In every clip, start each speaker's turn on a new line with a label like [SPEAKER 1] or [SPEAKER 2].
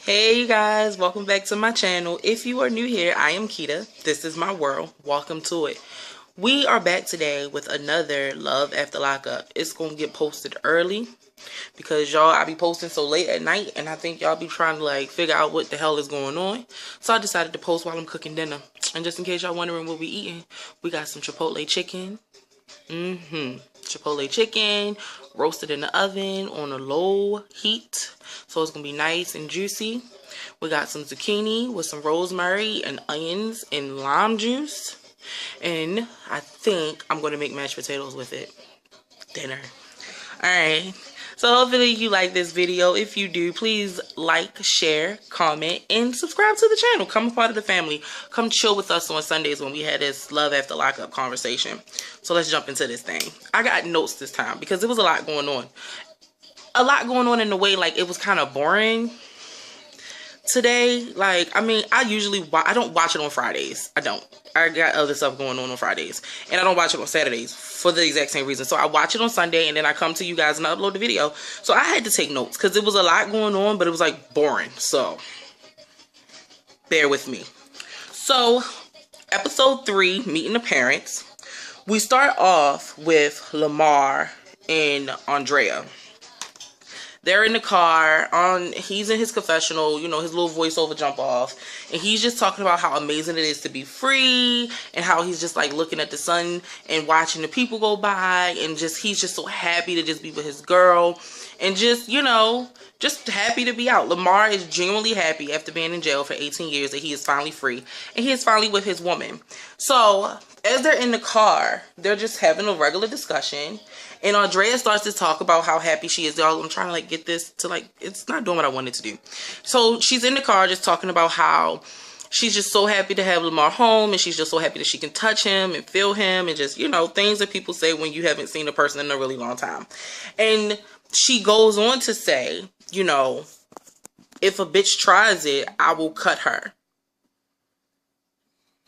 [SPEAKER 1] Hey you guys, welcome back to my channel. If you are new here, I am Keita. This is my world. Welcome to it. We are back today with another Love After Lockup. It's going to get posted early because y'all, I be posting so late at night and I think y'all be trying to like figure out what the hell is going on. So I decided to post while I'm cooking dinner. And just in case y'all wondering what we eating, we got some Chipotle chicken. Chipotle chicken roasted in the oven on a low heat, so it's gonna be nice and juicy. We got some zucchini with some rosemary and onions and lime juice, and I think I'm gonna make mashed potatoes with it. Dinner. All right, so hopefully you like this video. If you do, please like, share, comment, and subscribe to the channel. Come a part of the family. Come chill with us on Sundays when we had this Love After Lockup conversation. So let's jump into this thing. I got notes this time because there was a lot going on. A lot going on in the way like it was kind of boring today. Like, I mean, I don't watch it on Fridays. I don't. I got other stuff going on Fridays. And I don't watch it on Saturdays for the exact same reason. So I watch it on Sunday and then I come to you guys and I upload the video. So I had to take notes because there was a lot going on, but it was like boring. So bear with me. So episode 3, meeting the parents. We start off with Lamar and Andrea. They're in the car, he's in his confessional, you know, his little voiceover jump off. And he's just talking about how amazing it is to be free. And how he's just like looking at the sun and watching the people go by. And he's just so happy to just be with his girl. And just, you know, just happy to be out. Lamar is genuinely happy after being in jail for 18 years that he is finally free. And he is finally with his woman. So as they're in the car, they're just having a regular discussion. And Andrea starts to talk about how happy she is. Y'all, I'm trying to like get this to like, it's not doing what I wanted to do. So she's in the car just talking about how she's just so happy to have Lamar home. And she's just so happy that she can touch him and feel him. And just, you know, things that people say when you haven't seen a person in a really long time. And she goes on to say, you know, if a bitch tries it, I will cut her.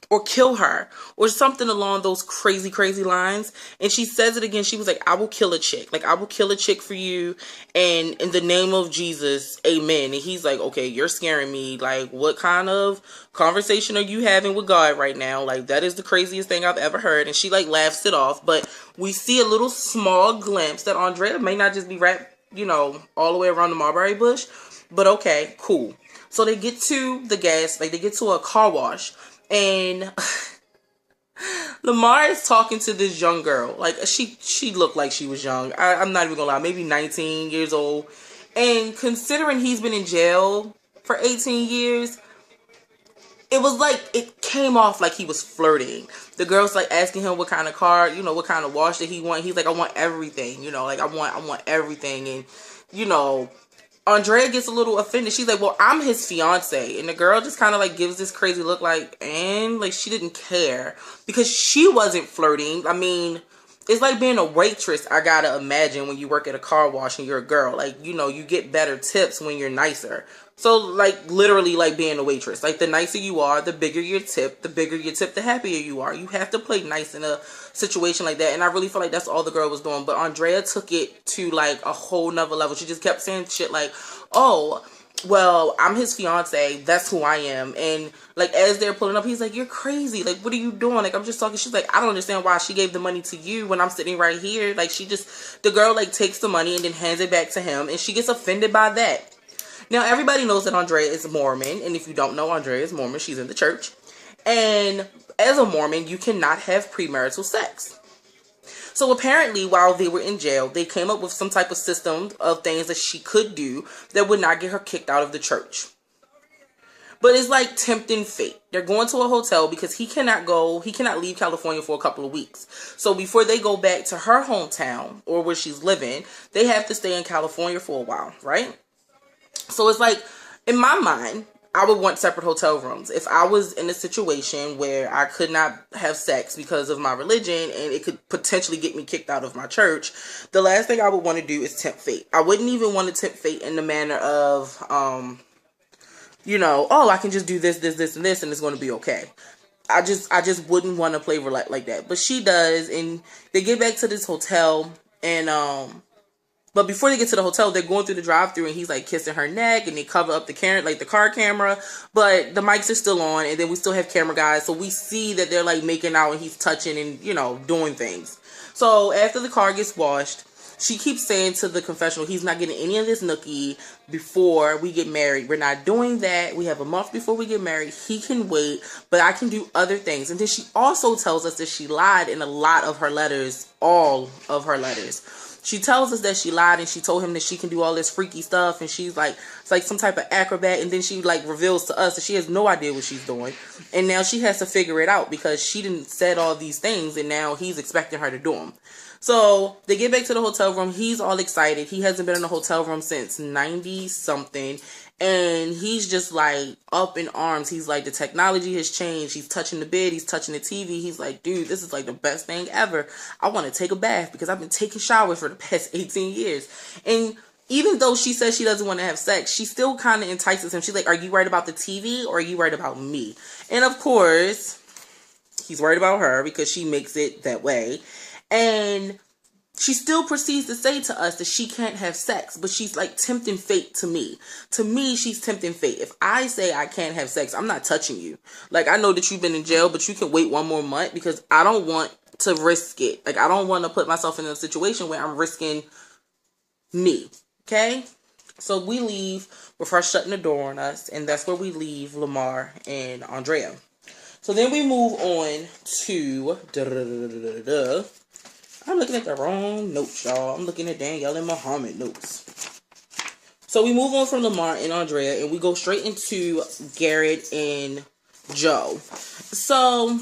[SPEAKER 1] Or kill her. Or something along those crazy, crazy lines. And she says it again. She was like, I will kill a chick. Like, I will kill a chick for you. And in the name of Jesus, amen. And he's like, okay, you're scaring me. Like, what kind of conversation are you having with God right now? Like, that is the craziest thing I've ever heard. And she, like, laughs it off. But we see a little small glimpse that Andrea may not just be wrapped, you know, all the way around the mulberry bush. But okay, cool. So they get to the gas. Like, they get to a car wash. And Lamar is talking to this young girl. Like, she looked like she was young. I'm not even gonna lie. Maybe 19 years old. And considering he's been in jail for 18 years, it was like, it came off like he was flirting. The girl's like asking him what kind of car, you know, what kind of wash that he want. He's like, I want everything, you know, like I want everything. And, you know, Andrea gets a little offended. She's like, well, I'm his fiance. And the girl just kind of like gives this crazy look like, and like she didn't care because she wasn't flirting. I mean, it's like being a waitress, I gotta imagine, when you work at a car wash and you're a girl. Like, you know, you get better tips when you're nicer. So like literally like being a waitress. Like the nicer you are, the bigger your tip. The bigger your tip, the happier you are. You have to play nice in a situation like that. And I really feel like that's all the girl was doing. But Andrea took it to like a whole nother level. She just kept saying shit like, oh, well, I'm his fiance. That's who I am. And like as they're pulling up, he's like, you're crazy. Like, what are you doing? Like, I'm just talking. She's like, I don't understand why she gave the money to you when I'm sitting right here. Like, the girl like takes the money and then hands it back to him. And she gets offended by that. Now, everybody knows that Andrea is Mormon. And if you don't know, Andrea is Mormon. She's in the church. And as a Mormon, you cannot have premarital sex. So apparently, while they were in jail, they came up with some type of system of things that she could do that would not get her kicked out of the church. But it's like tempting fate. They're going to a hotel because he cannot leave California for a couple of weeks. So before they go back to her hometown or where she's living, they have to stay in California for a while, right? So it's like, in my mind, I would want separate hotel rooms. If I was in a situation where I could not have sex because of my religion and it could potentially get me kicked out of my church, the last thing I would want to do is tempt fate. I wouldn't even want to tempt fate in the manner of, you know, oh, I can just do this, and this, and it's going to be okay. I just wouldn't want to play roulette like that. But she does, and they get back to this hotel, and But before they get to the hotel, they're going through the drive-thru and he's like kissing her neck and they cover up the car camera, but the mics are still on and then we still have camera guys. So we see that they're like making out and he's touching and, you know, doing things. So after the car gets washed, she keeps saying to the confessional, he's not getting any of this nookie before we get married. We're not doing that. We have a month before we get married. He can wait, but I can do other things. And then she also tells us that she lied in a lot of her letters, all of her letters. She tells us that she lied and she told him that she can do all this freaky stuff and she's like, it's like some type of acrobat, and then she like reveals to us that she has no idea what she's doing. And now she has to figure it out because she didn't said all these things and now he's expecting her to do them. So they get back to the hotel room. He's all excited. He hasn't been in a hotel room since 90 something. And he's just like up in arms. He's like, the technology has changed. He's touching the bed. He's touching the TV. He's like, dude, this is like the best thing ever. I want to take a bath because I've been taking showers for the past 18 years. And even though she says she doesn't want to have sex, she still kind of entices him. She's like, are you worried about the TV or are you worried about me? And of course, he's worried about her because she makes it that way. And she still proceeds to say to us that she can't have sex, but she's like tempting fate to me. To me, she's tempting fate. If I say I can't have sex, I'm not touching you. Like, I know that you've been in jail, but you can wait one more month because I don't want to risk it. Like, I don't want to put myself in a situation where I'm risking me. Okay? So we leave with her shutting the door on us, and that's where we leave Lamar and Andrea. So then we move on to... I'm looking at the wrong notes, y'all. I'm looking at Danielle and Muhammad notes. So we move on from Lamar and Andrea, and we go straight into Garrett and Joe. So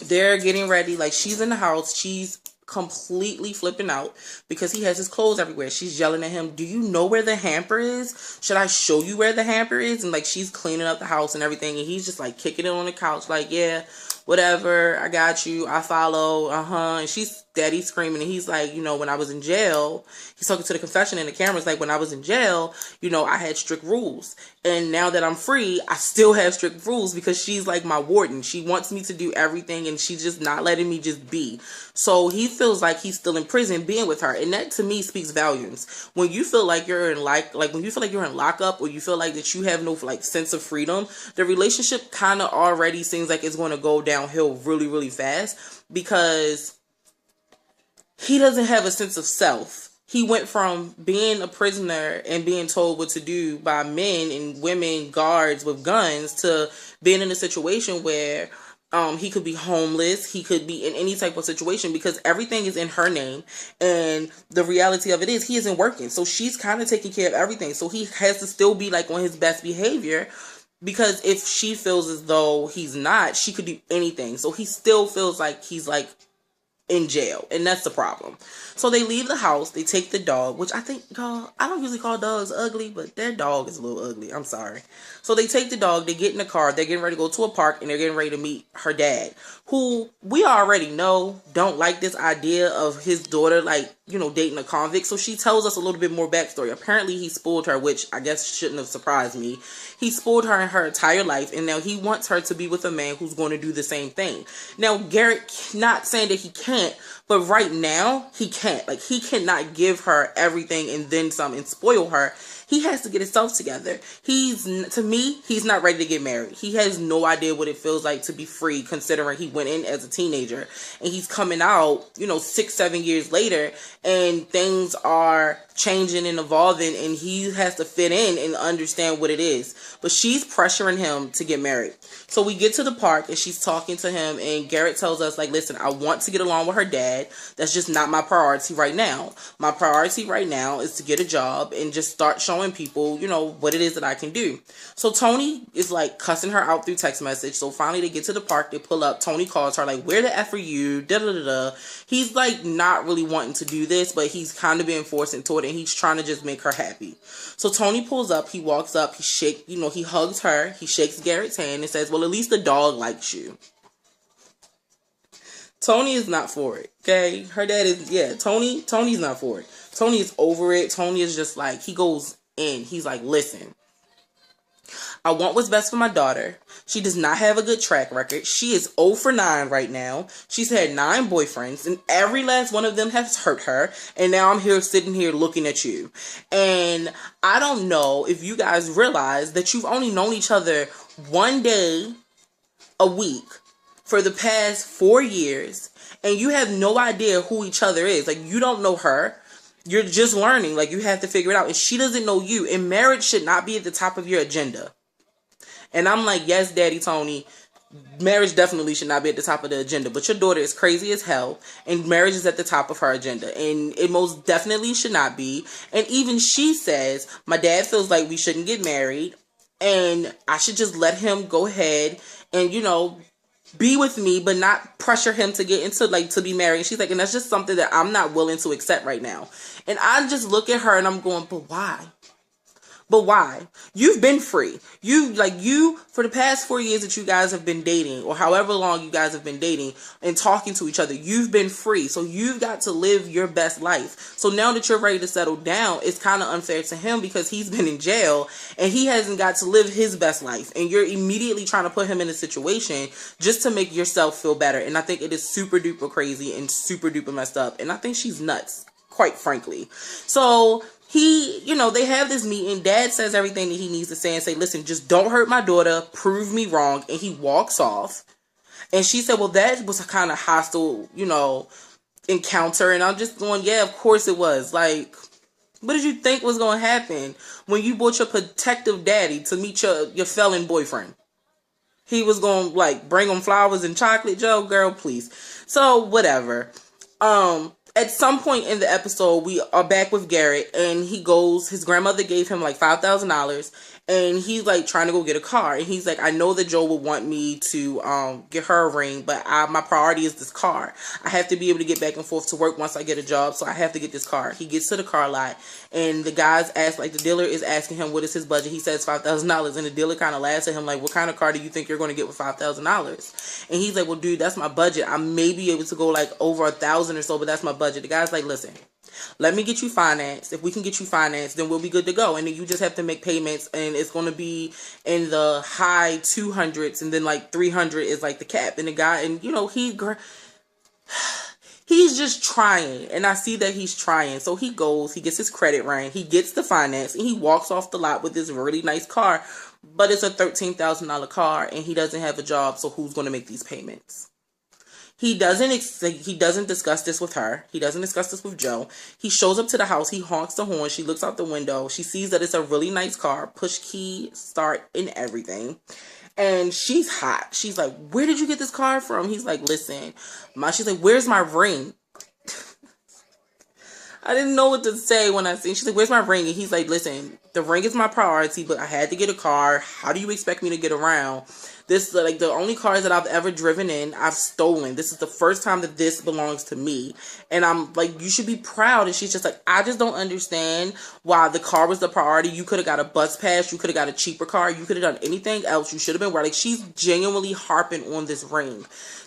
[SPEAKER 1] they're getting ready. Like, she's in the house. She's completely flipping out because he has his clothes everywhere. She's yelling at him, do you know where the hamper is? Should I show you where the hamper is? And like, she's cleaning up the house and everything, and he's just like kicking it on the couch like, yeah, whatever, I got you, I follow, and she's steady screaming, and he's like, you know, when I was in jail, he's talking to the confession and the camera's like, when I was in jail, you know, I had strict rules, and now that I'm free, I still have strict rules because she's like my warden. She wants me to do everything, and she's just not letting me just be. So he feels like he's still in prison being with her, and that to me speaks volumes. When you feel like you're in when you feel like you're in lockup, or you feel like that you have no like sense of freedom, the relationship kind of already seems like it's going to go downhill really, really fast because he doesn't have a sense of self. He went from being a prisoner and being told what to do by men and women guards with guns to being in a situation where he could be homeless. He could be in any type of situation because everything is in her name. And the reality of it is he isn't working. So she's kind of taking care of everything. So he has to still be like on his best behavior because if she feels as though he's not, she could do anything. So he still feels like he's like in jail, and that's the problem. So they leave the house, they take the dog, which I think, I don't usually call dogs ugly, but their dog is a little ugly, I'm sorry. So they take the dog, they get in the car, they're getting ready to go to a park, and they're getting ready to meet her dad, who we already know don't like this idea of his daughter, like, you know, dating a convict. So she tells us a little bit more backstory. Apparently he spoiled her, which I guess shouldn't have surprised me. He spoiled her in her entire life, and now he wants her to be with a man who's going to do the same thing. Now, Garrett, not saying that he can't, but right now, he can't. Like, he cannot give her everything and then some and spoil her. He has to get himself together. To me, he's not ready to get married. He has no idea what it feels like to be free, considering he went in as a teenager. And he's coming out, 6-7 years later, and things are changing and evolving, and he has to fit in and understand what it is. But she's pressuring him to get married. So we get to the park, and she's talking to him, and Garrett tells us, like, listen, I want to get along with her dad. That's just not my priority right now. My priority right now is to get a job and just start showing people, what it is that I can do. So Tony is, like, cussing her out through text message. So finally they get to the park, they pull up, Tony calls her, like, where the F are you? Da-da-da-da. He's, like, not really wanting to do this, but he's kind of being forced into it, and he's trying to just make her happy. So Tony pulls up, he walks up, he hugs her, he shakes Garrett's hand and says, well, at least the dog likes you. Tony is not for it, okay? Her dad is, Tony's not for it. Tony is over it. Tony is just like, he goes in. He's like, listen, I want what's best for my daughter. She does not have a good track record. She is 0 for 9 right now. She's had 9 boyfriends, and every last one of them has hurt her. And now I'm here sitting here looking at you. And I don't know if you guys realize that you've only known each other one day a week for the past 4 years, and you have no idea who each other is. Like, you don't know her. You're just learning. Like, you have to figure it out. And she doesn't know you. And marriage should not be at the top of your agenda. And I'm like, yes, Daddy Tony, marriage definitely should not be at the top of the agenda. But your daughter is crazy as hell, and marriage is at the top of her agenda. And it most definitely should not be. And even she says, my dad feels like we shouldn't get married, and I should just let him go ahead and, you know, be with me, but not pressure him to get into, like, to be married. And she's like, and that's just something that I'm not willing to accept right now. And I just look at her and I'm going, but why? But why? You've been free. For the past 4 years that you guys have been dating, or however long you guys have been dating and talking to each other, you've been free. So you've got to live your best life. So now that you're ready to settle down, it's kind of unfair to him because he's been in jail and he hasn't got to live his best life. And you're immediately trying to put him in a situation just to make yourself feel better. And I think it is super duper crazy and super duper messed up. And I think she's nuts, quite frankly. So they have this meeting. Dad says everything that he needs to say and say, listen, just don't hurt my daughter. Prove me wrong. And he walks off. And she said, well, that was a kind of hostile, encounter. And I'm just going, yeah, of course it was. Like, what did you think was going to happen when you brought your protective daddy to meet your felon boyfriend? He was going to, like, bring him flowers and chocolate? Joe, girl, please. So, whatever. At some point in the episode, we are back with Garrett, and his grandmother gave him like $5,000, and he's like trying to go get a car. And he's like, I know that Joe would want me to get her a ring, but my priority is this car. I have to be able to get back and forth to work once I get a job, so I have to get this car. He gets to the car lot, and the dealer is asking him what is his budget. He says $5,000, and the dealer kind of laughs at him like, what kind of car do you think you're going to get with $5,000? And he's like, well, dude, that's my budget. I may be able to go like over 1,000 or so, but that's my budget. The guy's like, listen, let me get you financed. If we can get you financed, then we'll be good to go. And then you just have to make payments, and it's going to be in the high 200s, and then like 300 is like the cap. And the guy, and he's just trying, and I see that he's trying. So he goes, he gets his credit right, he gets the finance, and he walks off the lot with this really nice car, but it's a $13,000 car, and he doesn't have a job, so who's going to make these payments? He doesn't discuss this with her. He doesn't discuss this with Joe. He shows up to the house. He honks the horn. She looks out the window. She sees that it's a really nice car. Push key, start, and everything. And she's hot. She's like, where did you get this car from? He's like, listen. She's like, where's my ring? I didn't know what to say when I seen. She's like, where's my ring? And he's like, listen, the ring is my priority, but I had to get a car. How do you expect me to get around? This is like the only cars that I've ever driven in, I've stolen. This is the first time that this belongs to me. And I'm like, you should be proud. And she's just like, I just don't understand why the car was the priority. You could have got a bus pass. You could have got a cheaper car. You could have done anything else. You should have been right. Like, she's genuinely harping on this ring.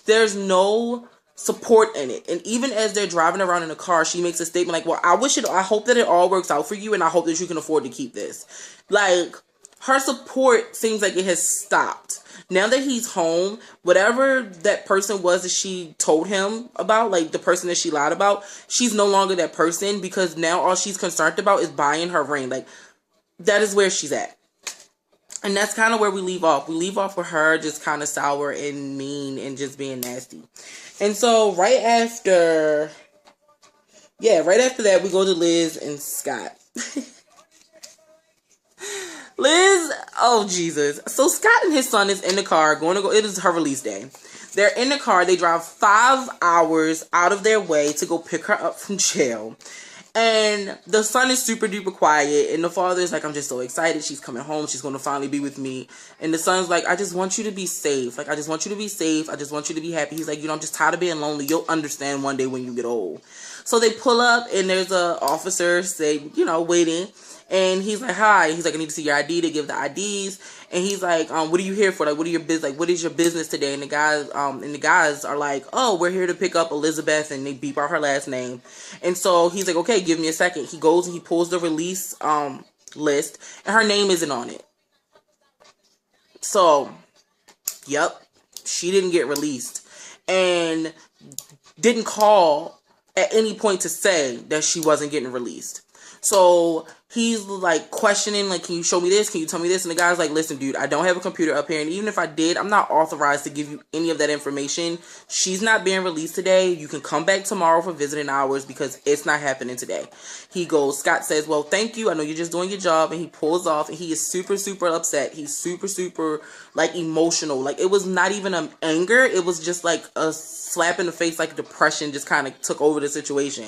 [SPEAKER 1] There's no support in it. And even as they're driving around in the car, she makes a statement like, well, I hope that it all works out for you, and I hope that you can afford to keep this. Like, her support seems like it has stopped. Now that he's home, whatever that person was that she told him about, like the person that she lied about, she's no longer that person, because now all she's concerned about is buying her ring. Like, that is where she's at. And that's kind of where we leave off. We leave off with her just kind of sour and mean and just being nasty. And so right after that, we go to Liz and Scott. Liz, oh Jesus. So Scott and his son is in the car it is her release day. They're in the car. They drive 5 hours out of their way to go pick her up from jail. And the son is super duper quiet. And the father is like, I'm just so excited. She's coming home. She's going to finally be with me. And the son's like, I just want you to be safe. Like, I just want you to be safe. I just want you to be happy. He's like, I'm just tired of being lonely. You'll understand one day when you get old. So they pull up, and there's a officer waiting. And he's like, hi. He's like, I need to see your ID. They give the IDs. And he's like, what are you here for? Like, what is your business today? And the guys are like, oh, we're here to pick up Elizabeth. And they beep out her last name. And so he's like, okay, give me a second. He goes and he pulls the release list, and her name isn't on it. So, yep, she didn't get released. And didn't call at any point to say that she wasn't getting released. So he's like questioning, like, can you show me this? Can you tell me this? And the guy's like, listen, dude, I don't have a computer up here. And even if I did, I'm not authorized to give you any of that information. She's not being released today. You can come back tomorrow for visiting hours because it's not happening today. Scott says, well, thank you. I know you're just doing your job. And he pulls off and he is super, super upset. He's super, super like emotional. Like it was not even an anger. It was just like a slap in the face, like depression just kind of took over the situation.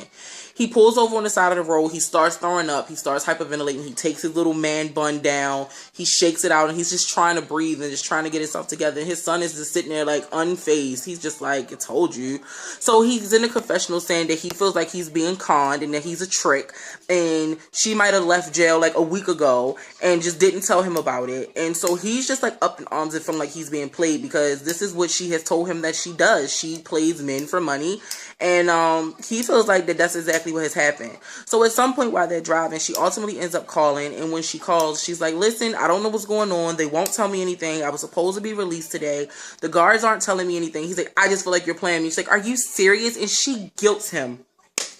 [SPEAKER 1] He pulls over on the side of the road. He starts throwing up. He starts hyperventilating. He takes his little man bun down. He shakes it out and he's just trying to breathe and just trying to get himself together. And his son is just sitting there like unfazed. He's just like, I told you. So he's in a confessional saying that he feels like he's being conned and that he's a trick. And she might have left jail like a week ago and just didn't tell him about it. And so he's just like up in arms and feeling like he's being played because this is what she has told him that she does. She plays men for money. And he feels like that's exactly what has happened. So at some point while they're driving, she ultimately ends up calling. And when she calls, she's like, listen, I don't know what's going on. They won't tell me anything. I was supposed to be released today. The guards aren't telling me anything. He's like, I just feel like you're playing me. She's like, are you serious? And she guilts him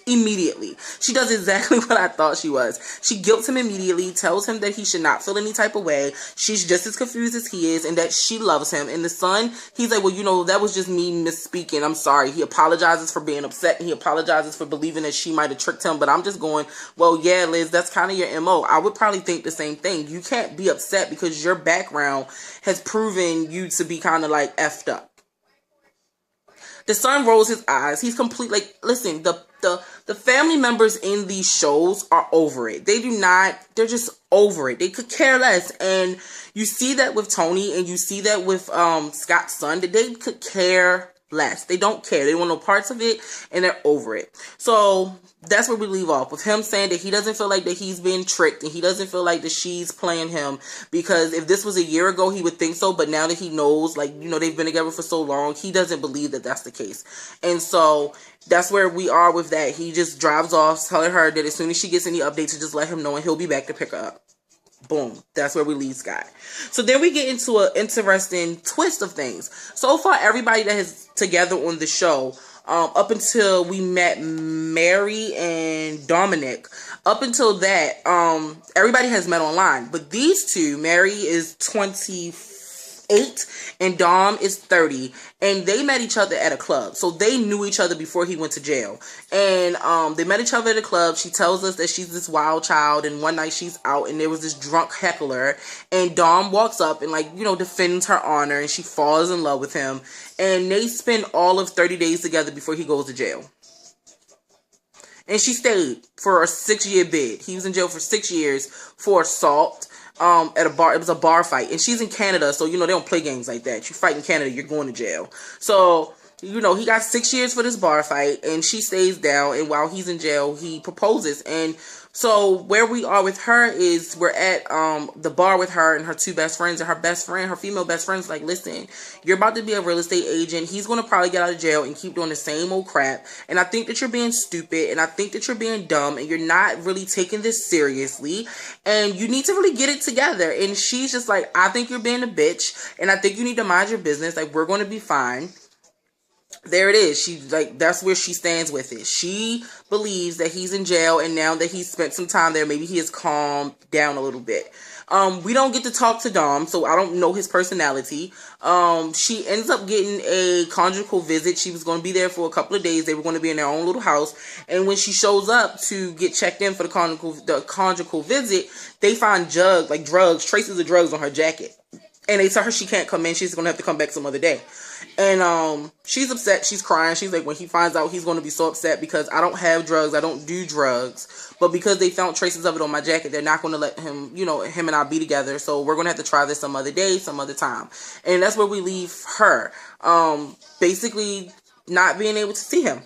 [SPEAKER 1] immediately. She does exactly what I thought she was. She guilts him immediately, tells him that he should not feel any type of way. She's just as confused as he is and that she loves him. And the son, he's like, well, that was just me misspeaking. I'm sorry. He apologizes for being upset and he apologizes for believing that she might have tricked him. But I'm just going, well, yeah, Liz, that's kind of your MO. I would probably think the same thing. You can't be upset because your background has proven you to be kind of like effed up. The son rolls his eyes. He's complete. Like, listen, the family members in these shows are over it. They do not. They're just over it. They could care less. And you see that with Tony, and you see that with Scott's son. That they could care less. They don't care. They want no parts of it, and they're over it. So that's where we leave off with him saying that he doesn't feel like that he's being tricked and he doesn't feel like that she's playing him, because if this was a year ago he would think so, but now that he knows, like, they've been together for so long, he doesn't believe that that's the case. And so that's where we are with that. He just drives off telling her that as soon as she gets any updates to just let him know and he'll be back to pick her up. Boom. That's where we leave Scott. So then we get into an interesting twist of things. So far, everybody that is together on the show, up until we met Mary and Dominic, up until that, everybody has met online. But these two, Mary is 28 and Dom is 30, and they met each other at a club. So they knew each other before he went to jail. And they met each other at a club. She tells us that she's this wild child, and one night she's out and there was this drunk heckler, and Dom walks up and defends her honor, and she falls in love with him, and they spend all of 30 days together before he goes to jail. And she stayed for a 6-year bid. He was in jail for 6 years for assault at a bar. It was a bar fight. And she's in Canada, so, they don't play games like that. You fight in Canada, you're going to jail. So, he got 6 years for this bar fight, and she stays down, and while he's in jail, he proposes. And so where we are with her is we're at the bar with her and her two best friends, and her best friend, her female best friend's like, listen, you're about to be a real estate agent. He's going to probably get out of jail and keep doing the same old crap. And I think that you're being stupid, and I think that you're being dumb, and you're not really taking this seriously, and you need to really get it together. And she's just like, I think you're being a bitch, and I think you need to mind your business. Like, we're going to be fine. There it is. She that's where she stands with it. She believes that he's in jail, and now that he's spent some time there, maybe he has calmed down a little bit. We don't get to talk to Dom, so I don't know his personality. She ends up getting a conjugal visit. She was going to be there for a couple of days. They were going to be in their own little house, and when she shows up to get checked in for the conjugal visit, they find drugs, traces of drugs on her jacket. And they tell her she can't come in. She's going to have to come back some other day. And she's upset. She's crying. She's like, when he finds out, he's going to be so upset because I don't have drugs. I don't do drugs. But because they found traces of it on my jacket, they're not going to let him, him and I be together. So we're going to have to try this some other day, some other time. And that's where we leave her. Basically not being able to see him.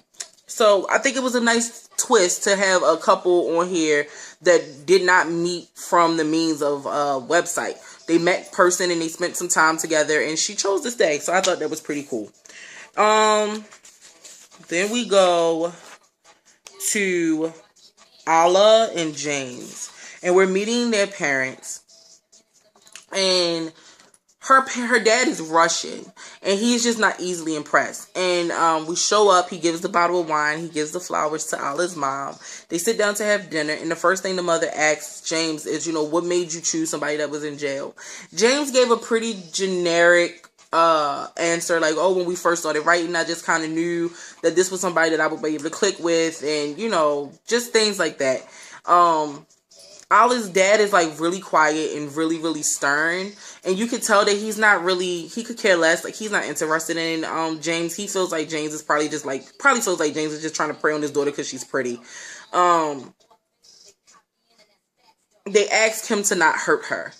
[SPEAKER 1] So I think it was a nice twist to have a couple on here that did not meet from the means of a website. They met in person and they spent some time together, and she chose to stay. So I thought that was pretty cool. Then we go to Alla and James, and we're meeting their parents. And her dad is Russian, and he's just not easily impressed. And we show up. He gives the bottle of wine. He gives the flowers to Allah's mom. They sit down to have dinner, and the first thing the mother asks James is, what made you choose somebody that was in jail? James gave a pretty generic answer, like, oh, when we first started writing, I just kind of knew that this was somebody that I would be able to click with, and just things like that. Allah's dad is like really quiet and really, really stern, and you could tell that he's not really, he could care less, like he's not interested in James. He feels like James is probably just trying to prey on his daughter because she's pretty. They asked him to not hurt her,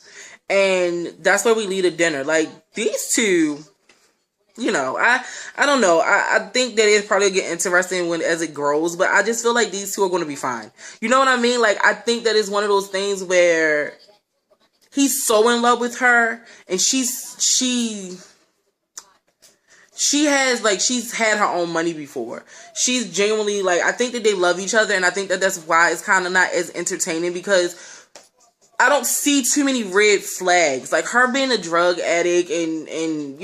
[SPEAKER 1] and that's where we lead a dinner. Like, these two, I don't know. I think that it's probably get interesting as it grows, but I just feel like these two are going to be fine. You know what I mean? Like, I think that it's one of those things where he's so in love with her, and she has, like, she's had her own money before. She's genuinely, like, I think that they love each other, and I think that that's why it's kind of not as entertaining, because I don't see too many red flags. Like, her being a drug addict, and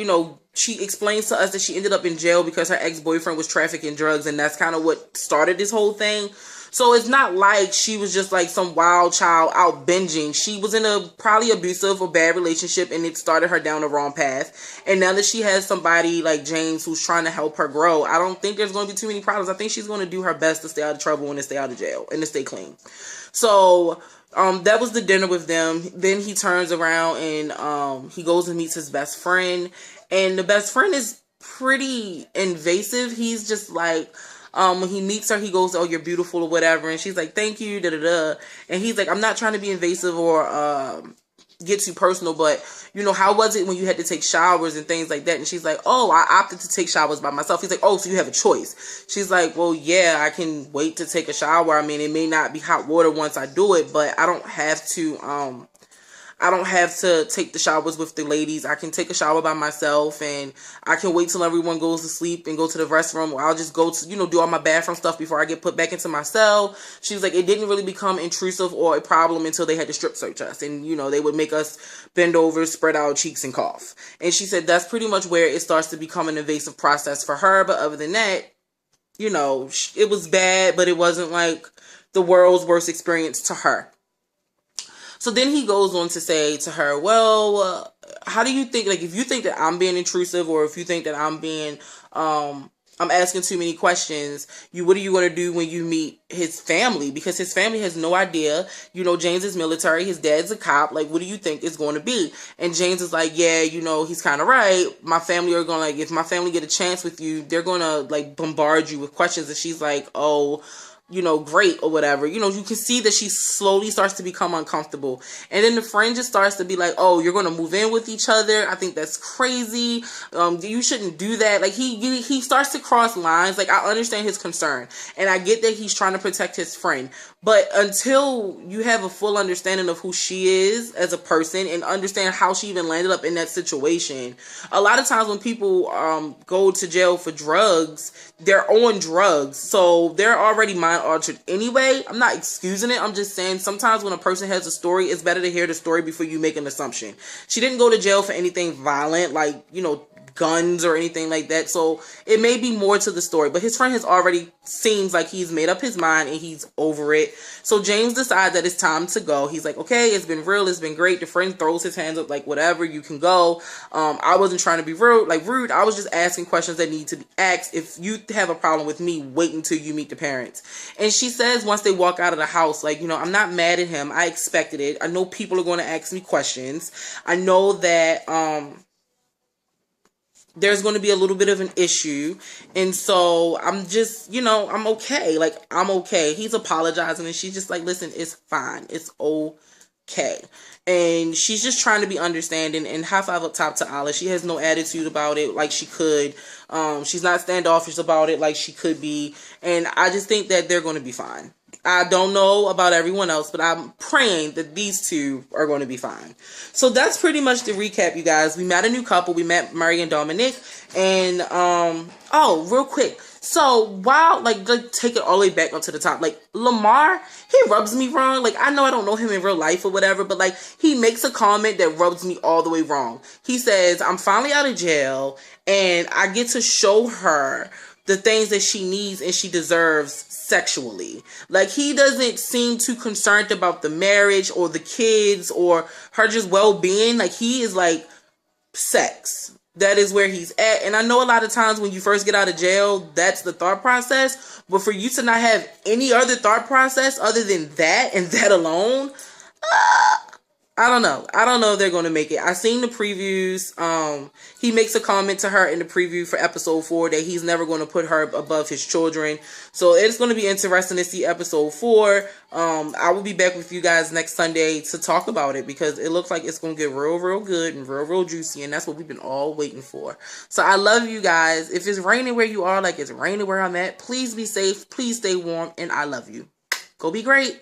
[SPEAKER 1] she explains to us that she ended up in jail because her ex-boyfriend was trafficking drugs, and that's kind of what started this whole thing. So it's not like she was just like some wild child out binging. She was in a probably abusive or bad relationship, and it started her down the wrong path. And now that she has somebody like James who's trying to help her grow, I don't think there's going to be too many problems. I think she's going to do her best to stay out of trouble and to stay out of jail and to stay clean. So that was the dinner with them. Then he turns around and he goes and meets his best friend. And the best friend is pretty invasive. He's just like, when he meets her, he goes, oh, you're beautiful or whatever. And she's like, thank you, da-da-da. And he's like, I'm not trying to be invasive or get too personal, but, how was it when you had to take showers and things like that? And she's like, oh, I opted to take showers by myself. He's like, oh, so you have a choice. She's like, well, yeah, I can wait to take a shower. I mean, it may not be hot water once I do it, but I don't have to take the showers with the ladies. I can take a shower by myself, and I can wait till everyone goes to sleep and go to the restroom, or I'll just go to, do all my bathroom stuff before I get put back into my cell. She was like, it didn't really become intrusive or a problem until they had to strip search us. And, they would make us bend over, spread our cheeks, and cough. And she said that's pretty much where it starts to become an invasive process for her. But other than that, it was bad, but it wasn't like the world's worst experience to her. So then he goes on to say to her, well, how do you think, like, if you think that I'm being intrusive, or if you think that I'm being, I'm asking too many questions, what are you going to do when you meet his family? Because his family has no idea. James is military. His dad's a cop. Like, what do you think it's going to be? And James is like, yeah, he's kind of right. My family are going to, like, if my family get a chance with you, they're going to, like, bombard you with questions. And she's like, oh, great or whatever. You can see that she slowly starts to become uncomfortable. And then the friend just starts to be like, oh, you're going to move in with each other? I think that's crazy. You shouldn't do that. Like, he starts to cross lines. Like, I understand his concern, and I get that he's trying to protect his friend. But until you have a full understanding of who she is as a person and understand how she even landed up in that situation, a lot of times when people go to jail for drugs, they're on drugs. So they're already mind altered anyway. I'm not excusing it. I'm just saying sometimes when a person has a story, it's better to hear the story before you make an assumption. She didn't go to jail for anything violent, like, guns or anything like that. So it may be more to the story, but his friend has already seems like he's made up his mind and he's over it. So James decides that it's time to go. He's like, okay, it's been real. It's been great. The friend throws his hands up like, whatever, you can go. I wasn't trying to be rude. I was just asking questions that need to be asked. If you have a problem with me, wait until you meet the parents. And she says once they walk out of the house, like, I'm not mad at him. I expected it. I know people are going to ask me questions. I know that, there's going to be a little bit of an issue. And so I'm just, I'm okay. Like, I'm okay. He's apologizing, and she's just like, listen, it's fine. It's okay. And she's just trying to be understanding, and high five up top to Allah. She has no attitude about it like she could. She's not standoffish about it like she could be. And I just think that they're going to be fine. I don't know about everyone else, but I'm praying that these two are going to be fine. So that's pretty much the recap, you guys. We met a new couple. We met Murray and Dominic. And, oh, real quick. So while like take it all the way back onto the top, like Lamar, he rubs me wrong. Like I know I don't know him in real life or whatever, but like he makes a comment that rubs me all the way wrong. He says, "I'm finally out of jail and I get to show her the things that she needs and she deserves sexually." Like he doesn't seem too concerned about the marriage or the kids or her just well-being. Like he is like sex. That is where he's at. And I know a lot of times when you first get out of jail, that's the thought process. But for you to not have any other thought process other than that and that alone, I don't know. I don't know if they're going to make it. I seen the previews. He makes a comment to her in the preview for episode 4 that he's never going to put her above his children. So it's going to be interesting to see episode 4. I will be back with you guys next Sunday to talk about it because it looks like it's going to get real, real good and real, real juicy. And that's what we've been all waiting for. So I love you guys. If it's raining where you are, like it's raining where I'm at, please be safe. Please stay warm. And I love you. Go be great.